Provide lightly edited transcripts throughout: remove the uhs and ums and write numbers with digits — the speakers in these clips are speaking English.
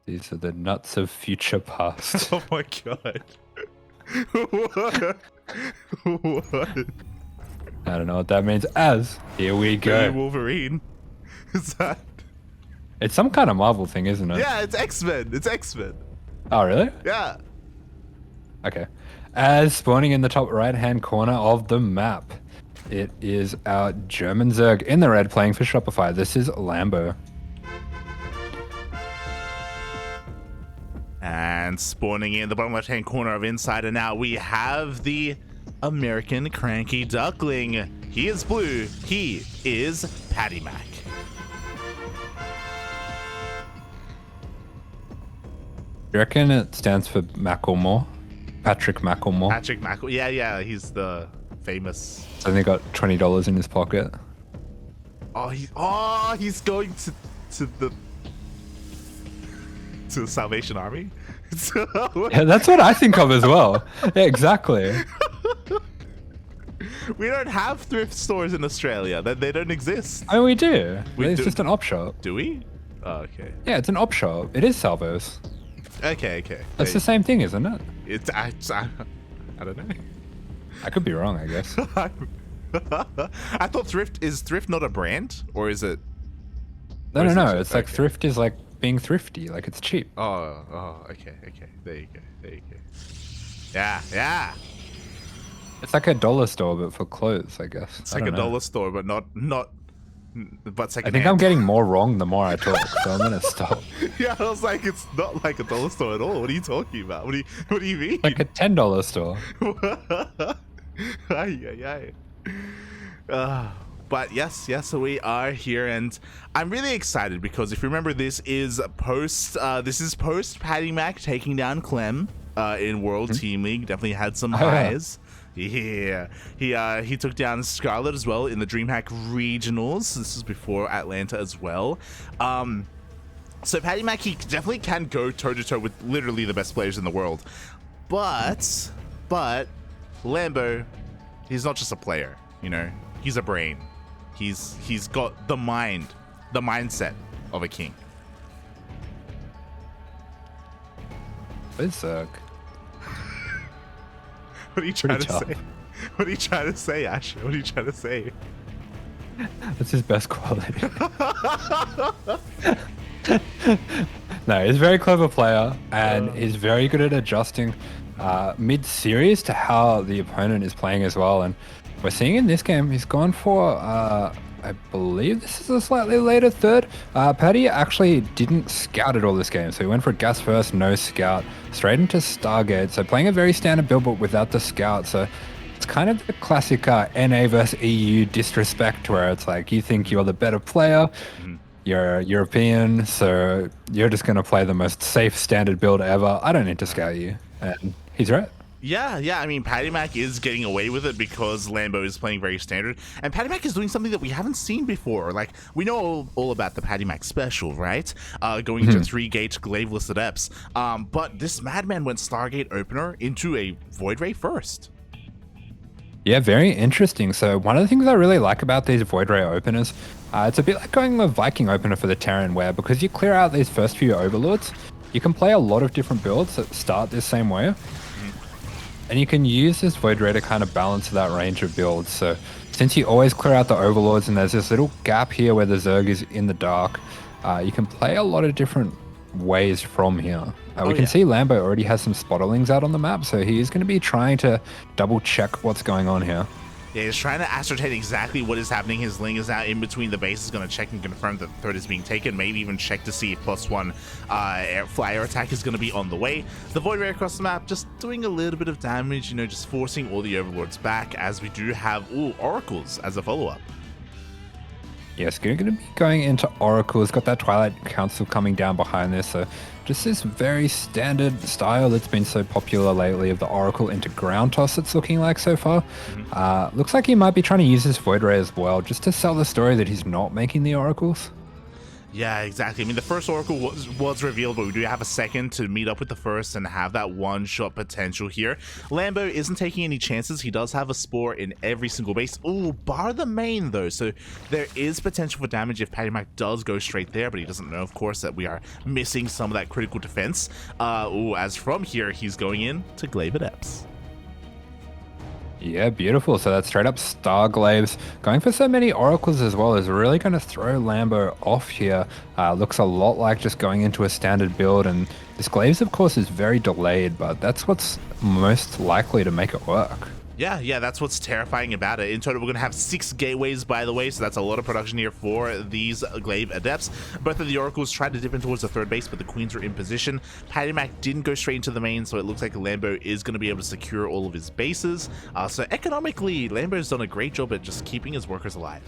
These are the nuts of future past. Oh my god. What? What? I don't know what that means. Here we go. Wolverine. Is that? It's some kind of Marvel thing, isn't it? Yeah, it's X-Men. It's X-Men. Oh, really? Yeah. Okay. As spawning in the top right-hand corner of the map, it is our German Zerg in the red playing for Shopify. This is Lambo. And spawning in the bottom left-hand corner of Insider now, we have the American CranKy Duckling. He is blue. He is PattyMac. You reckon it stands for Macklemore? Patrick Macklemore? Patrick Mac. Yeah, he's the famous. So he got $20 in his pocket. He's going to the Salvation Army. Yeah, that's what I think of as well. Yeah, exactly. We don't have thrift stores in Australia. They don't exist. Oh, we do. We It's do. just an op shop. Do we? Oh, okay. Yeah, it's an op shop. It is Salvos. Okay. That's the same thing, isn't it? I don't know. I could be wrong, I guess. I thought thrift not a brand, or is it? No. It's like okay. thrift is like being thrifty, like it's cheap. Oh, okay. There you go. Yeah. It's like a dollar store, but for clothes, I guess. It's like a dollar store, but not. But I second. think I'm getting more wrong the more I talk, so I'm gonna stop. Yeah, I was like, it's not like a dollar store at all. What are you talking about? What do you mean? Like a $10 store. Ay. But yes, so we are here, and I'm really excited because if you remember, this is post PattyMac taking down Clem in World Team League. Definitely had some highs. Yeah, he took down Scarlet as well in the DreamHack regionals. This is before Atlanta as well. So PattyMac, he definitely can go toe to toe with literally the best players in the world. But Lambo, he's not just a player, you know. He's a brain. He's got the mindset of a king. It's Zerg. What are you trying Pretty to tough. say? What are you trying to say, Asher? What are you trying to say? That's his best quality. No, he's a very clever player, and he's very good at adjusting mid-series to how the opponent is playing as well. And we're seeing in this game, he's gone for, I believe this is a slightly later third. Patty actually didn't scout at all this game, so he went for gas first, no scout, straight into Stargate. So playing a very standard build, but without the scout. So it's kind of the classic NA versus EU disrespect, where it's like you think you're the better player, you're European, so you're just going to play the most safe standard build ever. I don't need to scout you, and he's right. Yeah. I mean, PattyMac is getting away with it because Lambo is playing very standard, and PattyMac is doing something that we haven't seen before. Like, we know all about the PattyMac special, right? Going into 3-gate Glaveless Adepts. But this Madman went Stargate opener into a Void Ray first. Yeah, very interesting. So one of the things I really like about these Void Ray openers, it's a bit like going with Viking opener for the Terran, where because you clear out these first few Overlords, you can play a lot of different builds that start this same way. And you can use this Void Ray to kind of balance that range of builds. So since you always clear out the Overlords and there's this little gap here where the Zerg is in the dark, you can play a lot of different ways from here. We can see Lambo already has some Spotterlings out on the map, so he is going to be trying to double check what's going on here. Yeah, he's trying to ascertain exactly what is happening. His Ling is now in between the bases, going to check and confirm that the third is being taken, maybe even check to see if +1 flyer attack is going to be on the way. The Void Ray across the map just doing a little bit of damage, you know, just forcing all the Overlords back, as we do have Oracles as a follow-up. Yes, going to be going into Oracles. Got that Twilight Council coming down behind this. So just this very standard style that's been so popular lately of the Oracle into ground toss, it's looking like so far. Looks like he might be trying to use this Void Ray as well, just to sell the story that he's not making the Oracles. Yeah, exactly. I mean, the first Oracle was revealed, but we do have a second to meet up with the first and have that one-shot potential here. Lambo isn't taking any chances. He does have a Spore in every single base. Ooh, bar the main, though. So there is potential for damage if PattyMac does go straight there, but he doesn't know, of course, that we are missing some of that critical defense. Ooh, as from here, he's going in to Glaive Adepts. Yeah, beautiful. So that's straight up Star Glaives. Going for so many Oracles as well is really going to throw Lambo off here. Looks a lot like just going into a standard build. And this Glaives, of course, is very delayed, but that's what's most likely to make it work. Yeah, that's what's terrifying about it. In total, we're going to have 6 gateways, by the way, so that's a lot of production here for these Glaive Adepts. Both of the Oracles tried to dip in towards the third base, but the Queens were in position. PattyMac didn't go straight into the main, so it looks like Lambo is going to be able to secure all of his bases. So economically, Lambo's done a great job at just keeping his workers alive.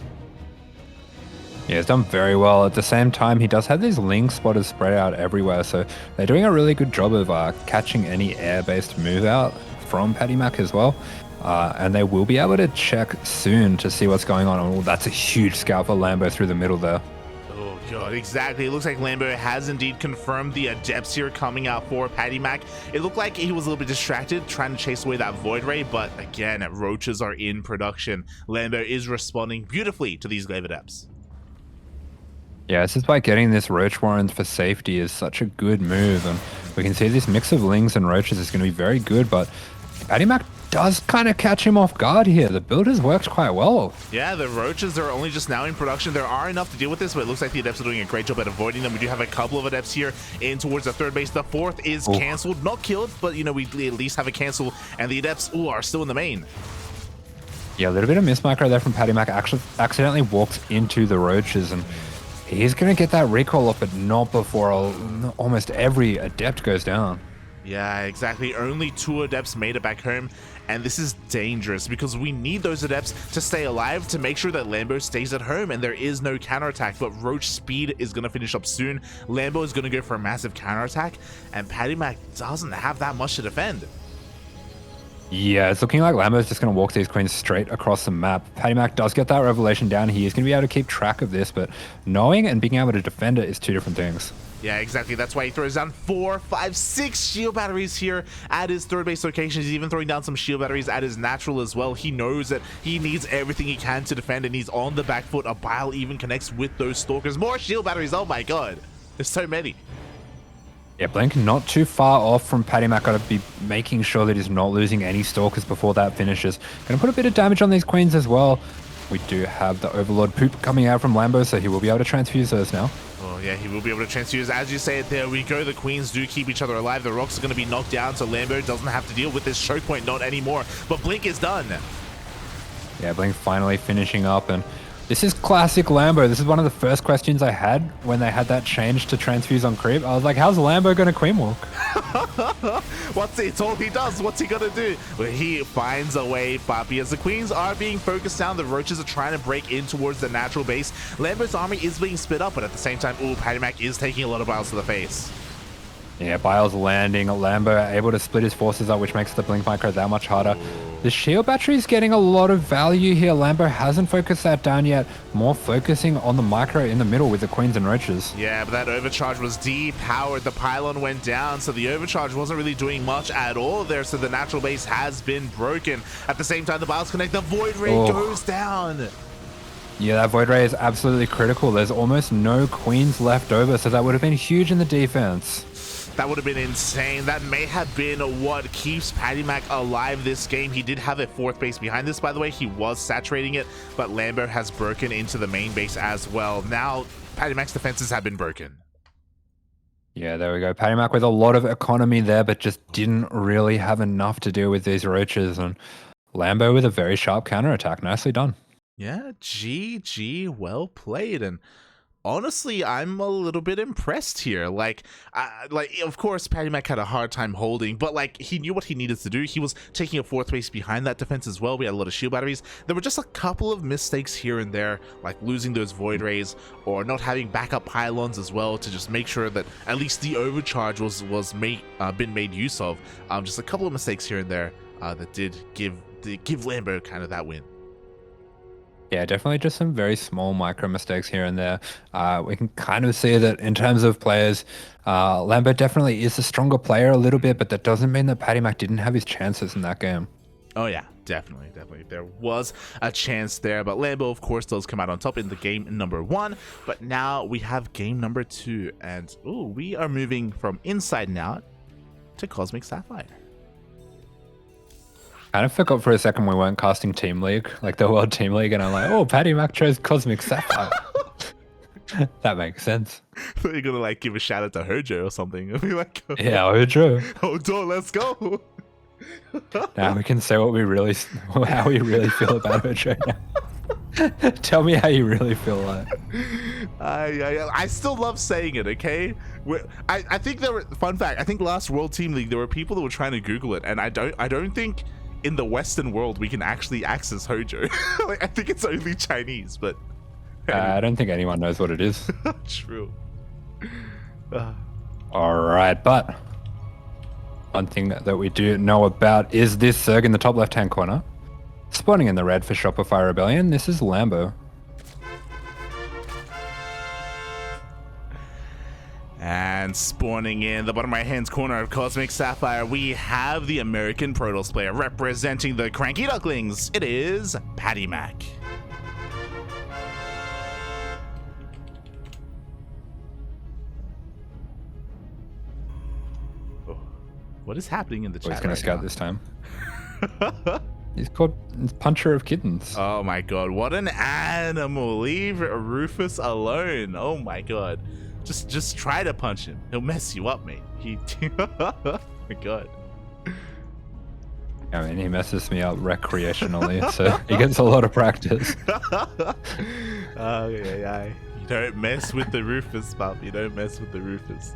Yeah, he's done very well. At the same time, he does have these Ling spotters spread out everywhere, so they're doing a really good job of catching any air-based move out from PattyMac as well. And they will be able to check soon to see what's going on. Oh, that's a huge scout for Lambo through the middle there. Oh god, exactly. It looks like Lambo has indeed confirmed the Adepts here coming out for PattyMac. It looked like he was a little bit distracted trying to chase away that Void Ray, but again, Roaches are in production. Lambo is responding beautifully to these Glaive Adepts. Yeah, this is why getting this Roach Warrens for safety is such a good move. And we can see this mix of Lings and Roaches is going to be very good, but PattyMac does kind of catch him off guard here. The build has worked quite well. Yeah, the Roaches are only just now in production. There are enough to deal with this, but it looks like the Adepts are doing a great job at avoiding them. We do have a couple of Adepts here in towards the third base. The fourth is canceled, not killed, but you know, we at least have a cancel, and the Adepts are still in the main. Yeah, a little bit of mismicro there from PattyMac. Actually accidentally walked into the Roaches, and he's going to get that recall off, but not before almost every Adept goes down. Yeah, exactly. Only 2 Adepts made it back home, and this is dangerous because we need those Adepts to stay alive to make sure that Lambo stays at home and there is no counterattack. But Roach speed is going to finish up soon. Lambo is going to go for a massive counterattack, and PattyMac doesn't have that much to defend. Yeah, it's looking like Lambo's just going to walk these Queens straight across the map. PattyMac does get that Revelation down. He is going to be able to keep track of this, but knowing and being able to defend it is 2 different things. Yeah, exactly. That's why he throws down 4, 5, 6 shield batteries here at his third base location. He's even throwing down some shield batteries at his natural as well. He knows that he needs everything he can to defend, and he's on the back foot. A Bile even connects with those Stalkers. More shield batteries. Oh my god. There's so many. Yeah, Blink not too far off from PattyMac. Got to be making sure that he's not losing any Stalkers before that finishes. Going to put a bit of damage on these Queens as well. We do have the Overlord poop coming out from Lambo, so he will be able to transfuse those now. Oh yeah, he will be able to transfuse. As you say it, there we go. The Queens do keep each other alive. The Rocks are going to be knocked down, so Lambo doesn't have to deal with this choke point, not anymore. But Blink is done. Yeah, Blink finally finishing up, and this is classic Lambo. This is one of the first questions I had when they had that change to transfuse on creep. I was like, how's Lambo going to queen walk? It's all he does. What's he gonna do? Well, he finds a way, but as the Queens are being focused down, the Roaches are trying to break in towards the natural base. Lambo's army is being split up, but at the same time, PattyMac is taking a lot of Biles to the face. Yeah, Biles landing. Lambo able to split his forces up, which makes the Blink Micro that much harder. The shield battery is getting a lot of value here. Lambo hasn't focused that down yet. More focusing on the micro in the middle with the Queens and Roaches. Yeah, but that overcharge was depowered. The pylon went down, so the overcharge wasn't really doing much at all there. So the natural base has been broken. At the same time, the Biles connect. The Void Ray goes down. Yeah, that Void Ray is absolutely critical. There's almost no Queens left over, so that would have been huge in the defense. That would have been insane. That may have been what keeps PattyMac alive this game. He did have a 4th base behind this, by the way. He was saturating it, but Lambo has broken into the main base as well. Now, PattyMac's defenses have been broken. Yeah, there we go. PattyMac with a lot of economy there, but just didn't really have enough to deal with these Roaches. And Lambo with a very sharp counterattack. Nicely done. Yeah, GG, well played. And honestly, I'm a little bit impressed here. Like, of course, PattyMac had a hard time holding, but like, he knew what he needed to do. He was taking a 4th base behind that defense as well. We had a lot of shield batteries. There were just a couple of mistakes here and there, like losing those Void Rays or not having backup pylons as well to just make sure that at least the overcharge was been made use of. Just a couple of mistakes here and there that did give Lambo kind of that win. Yeah, definitely just some very small micro mistakes here and there. We can kind of see that in terms of players, Lambo definitely is the stronger player a little bit, but that doesn't mean that PattyMac didn't have his chances in that game. Oh yeah, definitely. There was a chance there, but Lambo, of course, does come out on top in the game number 1. But now we have game number 2, and we are moving from Inside and Out to Cosmic Sapphire. Kind of forgot for a second we weren't casting Team League, like the World Team League, and I'm like, oh, PattyMac chose Cosmic Sapphire. That makes sense. You're gonna like give a shout out to Hojo or something. Be like, yeah, Hojo. Hojo, let's go. Now we can say how we really feel about Hojo now. Tell me how you really feel like. I still love saying it, okay? I think there were, fun fact, I think last World Team League there were people that were trying to Google it, and I don't think in the Western world we can actually access Hojo. Like, I think it's only Chinese, but I don't think anyone knows what it is. True. All right, but one thing that we do know about is this Zerg in the top left-hand corner. Spawning in the red for Shopify Rebellion, this is Lambo. And spawning in the bottom right-hand corner of Cosmic Sapphire, we have the American Protoss player representing the CranKy Ducklings. It is PattyMac. What is happening in the chat? He's going to scout this time. He's called Puncher of Kittens. Oh my god, what an animal. Leave Rufus alone. Oh my god. Just try to punch him. He'll mess you up, mate. Oh my god. I mean, he messes me up recreationally, so he gets a lot of practice. You don't mess with the Rufus, pup. You don't mess with the Rufus.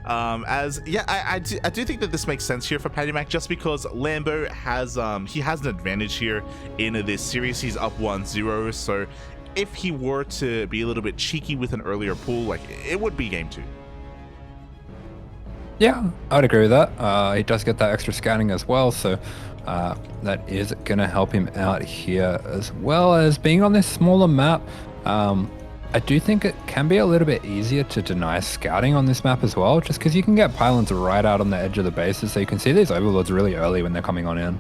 I do think that this makes sense here for PattyMac, just because Lambo has he has an advantage here in this series. He's up 1-0, so if he were to be a little bit cheeky with an earlier pull, like, it would be game 2. Yeah, I would agree with that. He does get that extra scanning as well, so that is going to help him out here, as well as being on this smaller map. I do think it can be a little bit easier to deny scouting on this map as well, just because you can get pylons right out on the edge of the bases, so you can see these overlords really early when they're coming on in.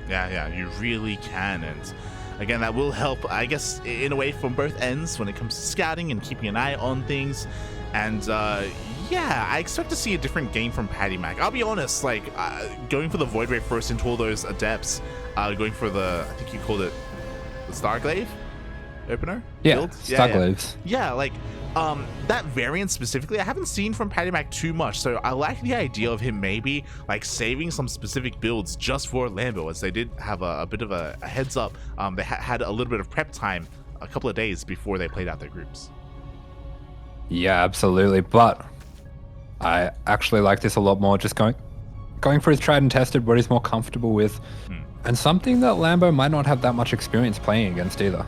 Yeah, you really can, and again, that will help, I guess, in a way from both ends when it comes to scouting and keeping an eye on things. And yeah, I expect to see a different game from PattyMac. I'll be honest, like, going for the Void Ray first into all those adepts, going for the, I think you called it the Starglaive opener? Yeah, build? Starglaives. Yeah, like, that variant specifically, I haven't seen from PattyMac too much, so I like the idea of him maybe like saving some specific builds just for Lambo, as they did have a bit of a heads up. They had a little bit of prep time a couple of days before they played out their groups. Yeah, absolutely, but I actually like this a lot more, just going for his tried and tested, what he's more comfortable with, and something that Lambo might not have that much experience playing against either.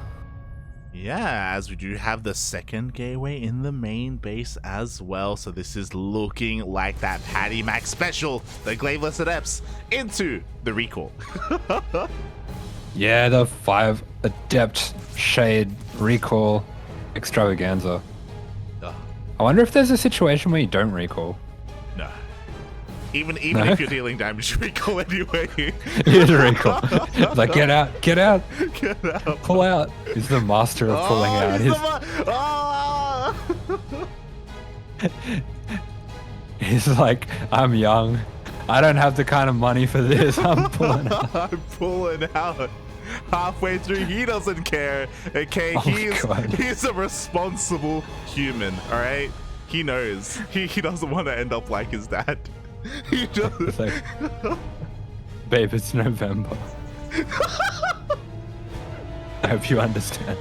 Yeah, as we do have the second gateway in the main base as well. So this is looking like that PattyMac special, the Glaiveless Adepts, into the recall. Yeah, the 5 Adept Shade Recall Extravaganza. I wonder if there's a situation where you don't recall. No. Even if you're dealing damage, recall anyway. You just recall. It's like, get out. Get out. Pull out. He's the master of pulling out. He's like, I'm young. I don't have the kind of money for this. I'm pulling out. I'm pulling out. Halfway through, he doesn't care. Okay, he's a responsible human. All right, he knows. He doesn't want to end up like his dad. He just it's like, babe, it's November. I hope you understand.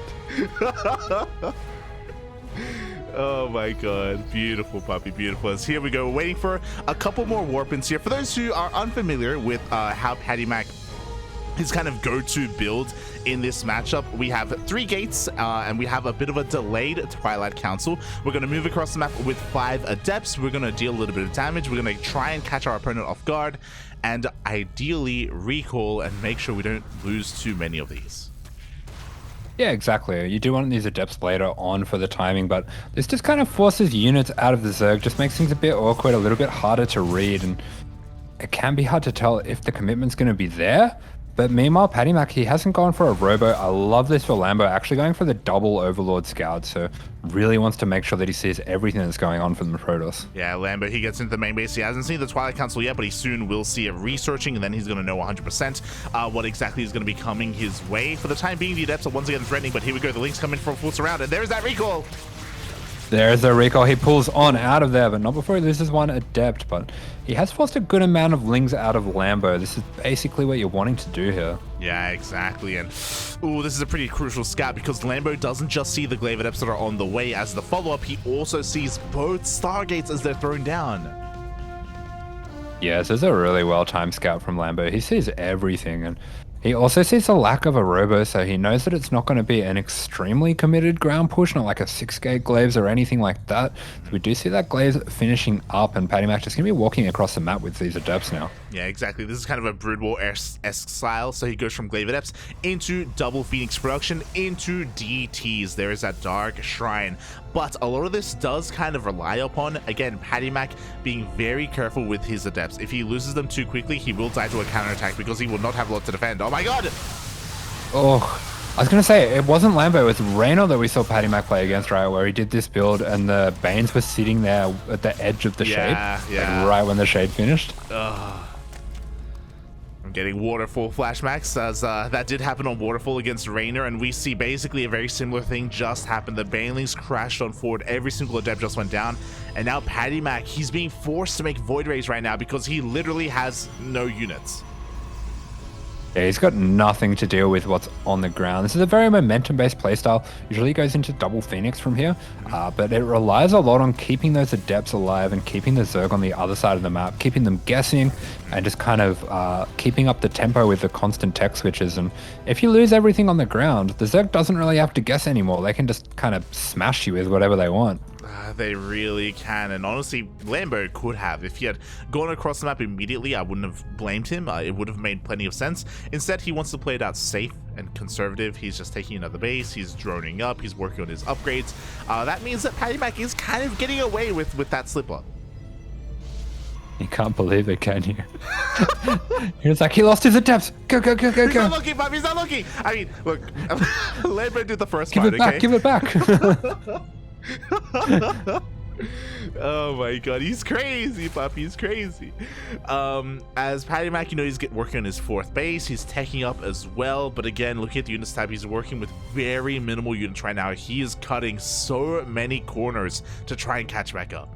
Oh my god, beautiful puppy, beautiful. As here we go, waiting for a couple more warp-ins here. For those who are unfamiliar with how PattyMac, his kind of go-to build in this matchup, we have 3 gates and we have a bit of a delayed Twilight Council. We're going to move across the map with 5 adepts. We're going to deal a little bit of damage. We're going to try and catch our opponent off guard and ideally recall and make sure we don't lose too many of these. Yeah, exactly. You do want these adepts later on for the timing, but this just kind of forces units out of the Zerg, just makes things a bit awkward, a little bit harder to read, and it can be hard to tell if the commitment's going to be there. But meanwhile, PattyMac, he hasn't gone for a robo. I love this for Lambo, actually going for the double Overlord Scout. So really wants to make sure that he sees everything that's going on from the Protoss. Yeah, Lambo, he gets into the main base. He hasn't seen the Twilight Council yet, but he soon will see it researching, and then he's going to know 100% what exactly is going to be coming his way. For the time being, the Adepts are once again threatening, but here we go. The Lynx come in for a full surround, and there's that recall. There's a recall. He pulls on out of there, but not before he loses one Adept. But he has forced a good amount of Lings out of Lambo. This is basically what you're wanting to do here. Yeah, exactly. And ooh, this is a pretty crucial scout because Lambo doesn't just see the Glaive Adepts that are on the way as the follow-up. He also sees both Stargates as they're thrown down. Yes, this is a really well-timed scout from Lambo. He sees everything, and he also sees the lack of a robo, so he knows that it's not going to be an extremely committed ground push, not like a 6-gate Glaives or anything like that. So we do see that Glaives finishing up, and PattyMac just going to be walking across the map with these Adepts now. Yeah, exactly. This is kind of a Brood War-esque style, so he goes from Glaive Adepts into double Phoenix production into DTs. There is that Dark Shrine. But a lot of this does kind of rely upon, again, PattyMac being very careful with his Adepts. If he loses them too quickly, he will die to a counterattack because he will not have a lot to defend. Oh my god! Oh, I was going to say, it wasn't Lambo, it was Reyna that we saw PattyMac play against, right, where he did this build and the Banes were sitting there at the edge of the shade. Yeah. Like right when the shade finished. I'm getting Waterfall flashbacks as that did happen on Waterfall against Reyna, and we see basically a very similar thing just happened. The Banelings crashed on forward, every single Adept just went down, and now PattyMac, he's being forced to make Void Rays right now because he literally has no units. Yeah, he's got nothing to deal with what's on the ground. This is a very momentum-based playstyle. Usually goes into double Phoenix from here, but it relies a lot on keeping those Adepts alive and keeping the Zerg on the other side of the map, keeping them guessing, and just kind of keeping up the tempo with the constant tech switches. And if you lose everything on the ground, the Zerg doesn't really have to guess anymore. They can just kind of smash you with whatever they want. They really can, and honestly, Lambo could have. If he had gone across the map immediately, I wouldn't have blamed him. It would have made plenty of sense. Instead, he wants to play it out safe and conservative. He's just taking another base, he's droning up, he's working on his upgrades. That means that PattyMac is kind of getting away with that slip-up. You can't believe it, can you? He was like, he lost his Adepts. Go, go, go, go, He's go. not looking, Bob, he's not looking. I mean, look, Lambo did the first Give part, it back, okay? give it back. Oh my god, he's crazy, Pup, he's crazy. As PattyMac, you know, he's working on his 4th base, he's teching up as well, but again, looking at the units tab, he's working with very minimal units right now. He is cutting so many corners to try and catch back up.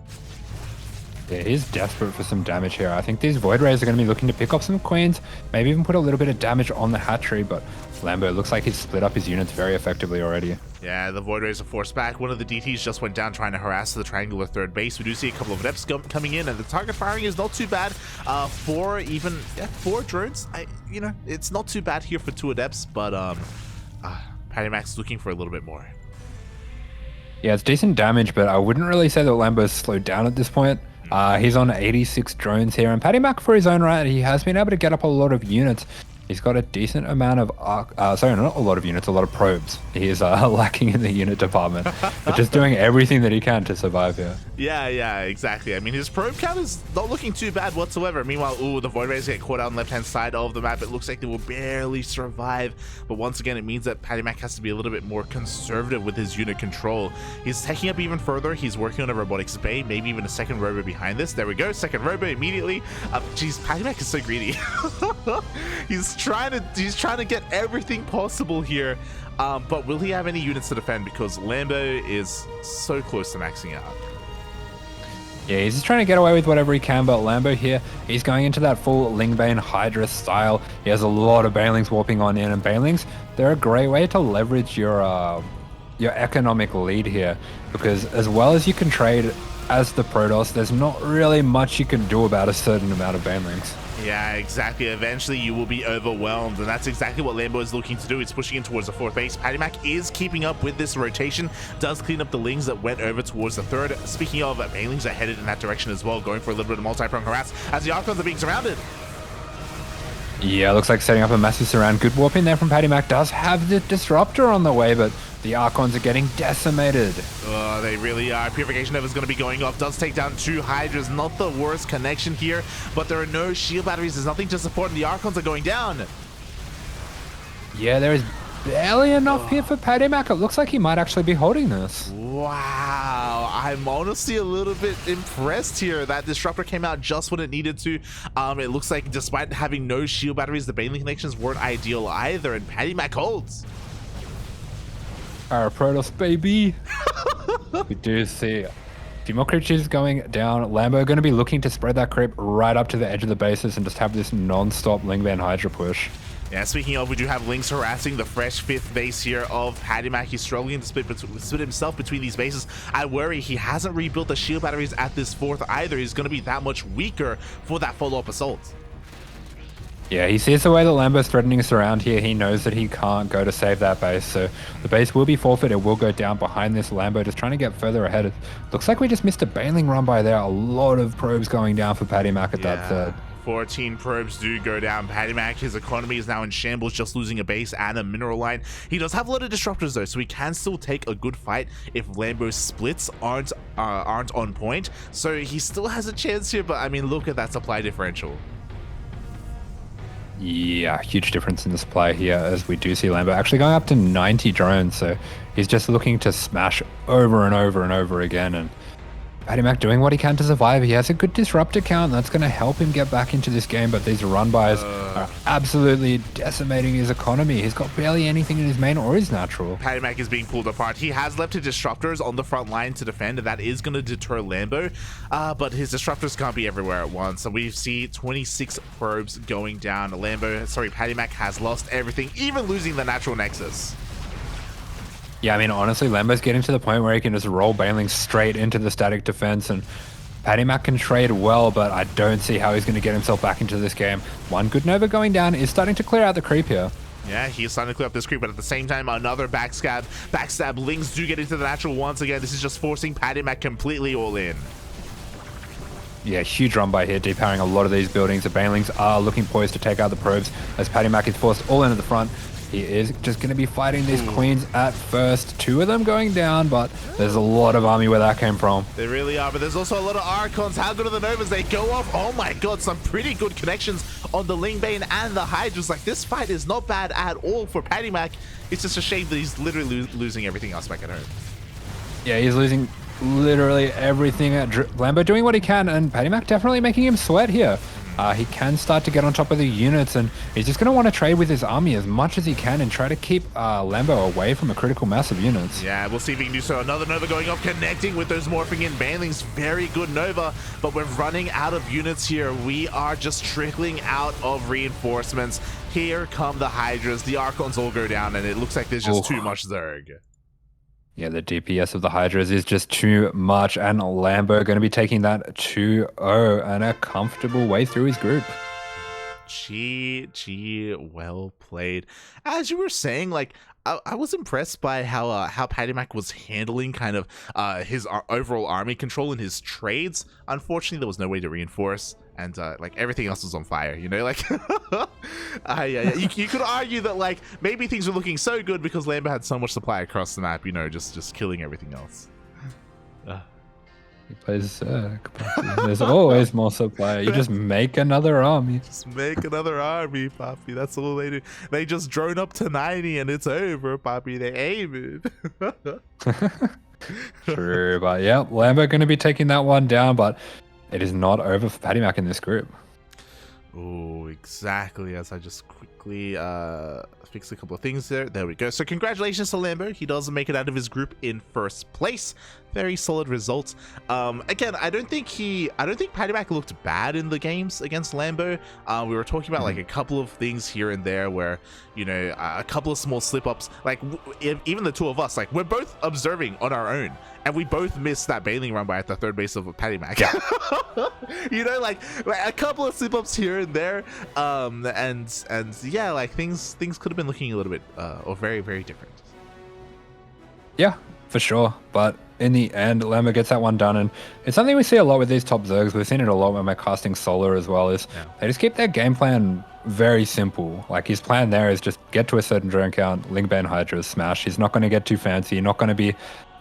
Yeah, he's desperate for some damage here. I think these Void Rays are going to be looking to pick up some Queens, maybe even put a little bit of damage on the hatchery, but Lambo looks like he's split up his units very effectively already. Yeah, the Void Rays are forced back. One of the DTs just went down trying to harass the triangular 3rd base. We do see a couple of Adepts coming in, and the target firing is not too bad. 4 drones. You know, it's not too bad here for 2 Adepts, but PattyMac's looking for a little bit more. Yeah, it's decent damage, but I wouldn't really say that Lambo's slowed down at this point. He's on 86 drones here, and PattyMac, for his own right, he has been able to get up a lot of units. He's got a decent amount of sorry, not a lot of units, a lot of probes. He is lacking in the unit department, but just doing everything that he can to survive here. Yeah, exactly. I mean, his probe count is not looking too bad whatsoever. Meanwhile, ooh, the Void Rays get caught out on the left-hand side of the map. It looks like they will barely survive, but once again, it means that PattyMac has to be a little bit more conservative with his unit control. He's taking up even further. He's working on a robotics bay, maybe even a 2nd robo behind this. There we go, 2nd robo immediately. Geez, PattyMac is so greedy. He's trying to get everything possible here, but will he have any units to defend because Lambo is so close to maxing out? Yeah, he's just trying to get away with whatever he can, but Lambo here, he's going into that full Lingbane Hydra style. He has a lot of Banelings warping on in, and Banelings, they're a great way to leverage your economic lead here, because as well as you can trade as the Protoss, there's not really much you can do about a certain amount of Banelings. Yeah, exactly. Eventually, you will be overwhelmed, and that's exactly what Lambo is looking to do. It's pushing in towards the 4th base. PattyMac is keeping up with this rotation, does clean up the Lings that went over towards the 3rd. Speaking of, Banelings are headed in that direction as well, going for a little bit of multi-prong harass as the Archons are being surrounded. Yeah, looks like setting up a massive surround. Good warp in there from PattyMac. Does have the Disruptor on the way, but the Archons are getting decimated. Oh, they really are. Purification Nova is going to be going off. Does take down 2 Hydras. Not the worst connection here, but there are no shield batteries. There's nothing to support, and the Archons are going down. Yeah, there is barely enough here for PattyMac. It looks like he might actually be holding this. Wow, I'm honestly a little bit impressed here. That Disruptor came out just when it needed to. It looks like despite having no shield batteries, the Baneling connections weren't ideal either, and PattyMac holds. Our Protoss, baby. We do see a few more creatures going down. Lambo going to be looking to spread that creep right up to the edge of the bases and just have this non-stop Lingban Hydra push. Yeah, speaking of, we do have Lynx harassing the fresh 5th base here of PattyMac. He's struggling to split himself between these bases. I worry he hasn't rebuilt the shield batteries at this 4th either. He's going to be that much weaker for that follow-up assault. Yeah, he sees the way that Lambo's threatening us around here. He knows that he can't go to save that base, so the base will be forfeit. It will go down behind this Lambo, just trying to get further ahead. Looks like we just missed a Baneling run by there. A lot of probes going down for PattyMac at that third. 14 probes do go down. PattyMac, his economy is now in shambles, just losing a base and a mineral line. He does have a lot of disruptors though, so he can still take a good fight if Lambo's splits aren't on point. So he still has a chance here, but I mean, look at that supply differential. Yeah, huge difference in the supply here as we do see Lambo actually going up to 90 drones. So he's just looking to smash over and over and over again. And PattyMac doing what he can to survive. He has a good disruptor count. That's going to help him get back into this game. But these run-bys are absolutely decimating his economy. He's got barely anything in his main or his natural. PattyMac is being pulled apart. He has left his disruptors on the front line to defend, and that is going to deter Lambo. But his disruptors can't be everywhere at once. So we see 26 probes going down. PattyMac has lost everything, even losing the natural nexus. Yeah, I mean, honestly, Lambo's getting to the point where he can just roll Baneling straight into the static defense, and PattyMac can trade well, but I don't see how he's going to get himself back into this game. One good Nova going down is starting to clear out the creep here. Yeah, he's starting to clear up this creep, but at the same time, another backstab. Lings do get into the natural once again. This is just forcing PattyMac completely all in. Yeah, huge run by here, depowering a lot of these buildings. The Banelings are looking poised to take out the probes as PattyMac is forced all into the front. He is just going to be fighting these queens at first. 2 of them going down, but there's a lot of army where that came from. They really are, but there's also a lot of Archons. How good are the Novas? They go off. Oh my god, some pretty good connections on the Lingbane and the Hydras. Like, this fight is not bad at all for PattyMac. It's just a shame that he's literally losing everything else back at home. Yeah, he's losing literally everything. Lambo doing what he can, and PattyMac definitely making him sweat here. He can start to get on top of the units, and he's just going to want to trade with his army as much as he can and try to keep Lambo away from a critical mass of units. Yeah, we'll see if he can do so. Another Nova going off, connecting with those morphing in Banelings. Very good Nova, but we're running out of units here. We are just trickling out of reinforcements. Here come the Hydras. The Archons all go down, and it looks like there's just too much Zerg. Yeah, the DPS of the Hydras is just too much, and Lambo going to be taking that 2-0 and a comfortable way through his group. GG, well played. As you were saying, like, I was impressed by how PattyMac was handling kind of his overall army control and his trades. Unfortunately, there was no way to reinforce, and like, everything else was on fire, you know, like you could argue that, like, maybe things were looking so good because Lambo had so much supply across the map, you know, just killing everything else. He plays there's always more supply. You just make another army. Just make another army, Poppy. That's all they do. They just drone up to 90 and it's over, Poppy. They aim it. True, but yeah, Lambo going to be taking that one down, but it is not over for PattyMac in this group. Oh, exactly. As I just quickly fix a couple of things there. There we go. So congratulations to Lambo. He does make it out of his group in first place. Very solid results. Again, I don't think PattyMac looked bad in the games against Lambo. We were talking about like a couple of things here and there where, you know, a couple of small slip-ups. Like, even the 2 of us, like, we're both observing on our own, and we both missed that Baneling run by at the 3rd base of PattyMac. Yeah. You know, like a couple of slip-ups here and there, and yeah, like, things could have been looking a little bit or very, very different. Yeah, for sure, but in the end, Lambo gets that one done, and it's something we see a lot with these top Zergs. We've seen it a lot when we're casting Solar as well, is they just keep their game plan very simple. Like, his plan there is just get to a certain drone count, Lingbane Hydra, smash. He's not going to get too fancy, not going to be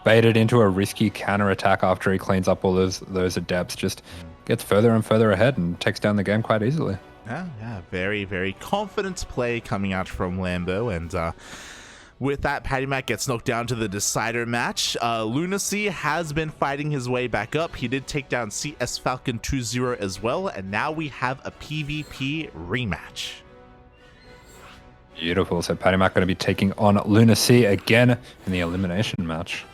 baited into a risky counter attack after he cleans up all those adepts. Just gets further and further ahead and takes down the game quite easily. Yeah, very, very confident play coming out from Lambo, and with that, PattyMac gets knocked down to the decider match. Lunacy has been fighting his way back up. He did take down CS Falcon 2-0 as well, and now we have a PvP rematch. Beautiful. So PattyMac going to be taking on Lunacy again in the elimination match.